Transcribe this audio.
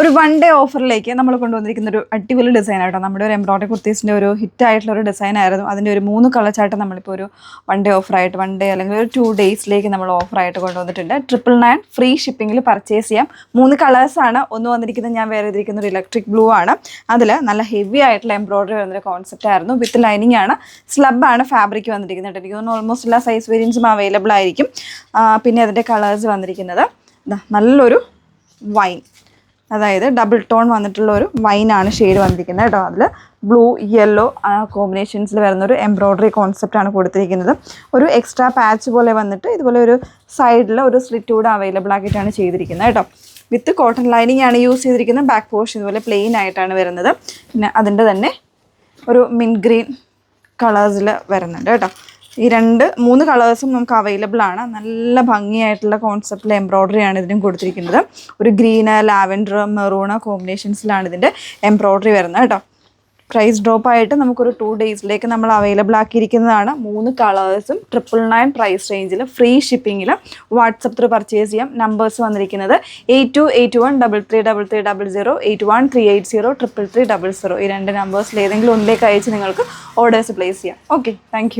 ഒരു one day ഓഫറിലേക്ക് നമ്മൾ കൊണ്ടുവന്നിരിക്കുന്ന ഒരു അടിപൊളി ഡിസൈൻ ആയിട്ടോ. നമ്മുടെ ഒരു എംബ്രോയിഡറി കുർത്തീസിൻ്റെ ഒരു ഹിറ്റായിട്ടുള്ള ഒരു ഡിസൈൻ ആയിരുന്നു. അതിൻ്റെ ഒരു 3 കളർ ചാർട്ട് നമ്മളിപ്പോൾ ഒരു വൺ ഡേ അല്ലെങ്കിൽ ഒരു 2 ഡേയ്സിലേക്ക് നമ്മൾ ഓഫറായിട്ട് കൊണ്ടുവന്നിട്ടുണ്ട്. 999 ഫ്രീ ഷിപ്പിങ്ങിൽ പർച്ചേസ് ചെയ്യാം. 3 കളേഴ്സാണ്. ഒന്ന് വന്നിരിക്കുന്നത് ഞാൻ വേറെ ചെയ്തിരിക്കുന്ന ഒരു ഇലക്ട്രിക് ബ്ലൂ ആണ്. അതിൽ നല്ല ഹെവി ആയിട്ടുള്ള എംബ്രോയിഡറി വരുന്നൊരു കോൺസെപ്റ്റ് ആയിരുന്നു. വിത്ത് ലൈനിങ് ആണ്, സ്ലബാണ് ഫാബ്രിക് വന്നിരിക്കുന്നത്. എനിക്ക് തോന്നുന്നു ഓൾമോസ്റ്റ് എല്ലാ സൈസ് വേരിയൻസും അവൈലബിൾ ആയിരിക്കും. പിന്നെ അതിൻ്റെ കളേഴ്സ് വന്നിരിക്കുന്നത് നല്ലൊരു വൈൻ, അതായത് ഡബിൾ ടോൺ വന്നിട്ടുള്ള ഒരു വൈനാണ് ഷെയ്ഡ് വന്നിരിക്കുന്നത് കേട്ടോ. അതിൽ ബ്ലൂ യെല്ലോ കോമ്പിനേഷൻസിൽ വരുന്നൊരു എംബ്രോയ്ഡറി കോൺസെപ്റ്റാണ് കൊടുത്തിരിക്കുന്നത്. ഒരു എക്സ്ട്രാ പാച്ച് പോലെ വന്നിട്ട് ഇതുപോലെ ഒരു സൈഡിൽ ഒരു സ്ലിറ്റ് കൂടെ അവൈലബിൾ ആക്കിയിട്ടാണ് ചെയ്തിരിക്കുന്നത് കേട്ടോ. വിത്ത് കോട്ടൺ ലൈനിങ് ആണ് യൂസ് ചെയ്തിരിക്കുന്നത്. ബാക്ക് പോർഷൻ ഇതുപോലെ പ്ലെയിൻ ആയിട്ടാണ് വരുന്നത്. പിന്നെ അതിൻ്റെ തന്നെ ഒരു മിൻറ്റ് ഗ്രീൻ കളേഴ്സിൽ വരുന്നുണ്ട് കേട്ടോ. ഈ 3 കളേഴ്സും നമുക്ക് അവൈലബിൾ ആണ്. നല്ല ഭംഗിയായിട്ടുള്ള കോൺസെപ്റ്റിൽ എംബ്രോയ്ഡറി ആണ് ഇതിനും കൊടുത്തിരിക്കുന്നത്. ഒരു ഗ്രീന്, ലാവൻഡർ, മെറൂണ് കോമ്പിനേഷൻസിലാണ് ഇതിൻ്റെ എംബ്രോയ്ഡറി വരുന്നത് കേട്ടോ. പ്രൈസ് ഡ്രോപ്പ് ആയിട്ട് നമുക്കൊരു 2 ഡേയ്സിലേക്ക് നമ്മൾ അവൈലബിൾ ആക്കിയിരിക്കുന്നതാണ്. 3 കളേഴ്സും 999 പ്രൈസ് റേഞ്ചിൽ ഫ്രീ ഷിപ്പിങ്ങിൽ വാട്സപ്പ് ത്രൂ പർച്ചേസ് ചെയ്യാം. നമ്പേഴ്സ് വന്നിരിക്കുന്നത് 8281333300, 8138033300. ഈ 2 നമ്പേഴ്സിൽ ഏതെങ്കിലും ഒന്നിലേക്ക് അയച്ച് നിങ്ങൾക്ക് ഓർഡേഴ്സ് പ്ലേസ് ചെയ്യാം. Okay, thank you.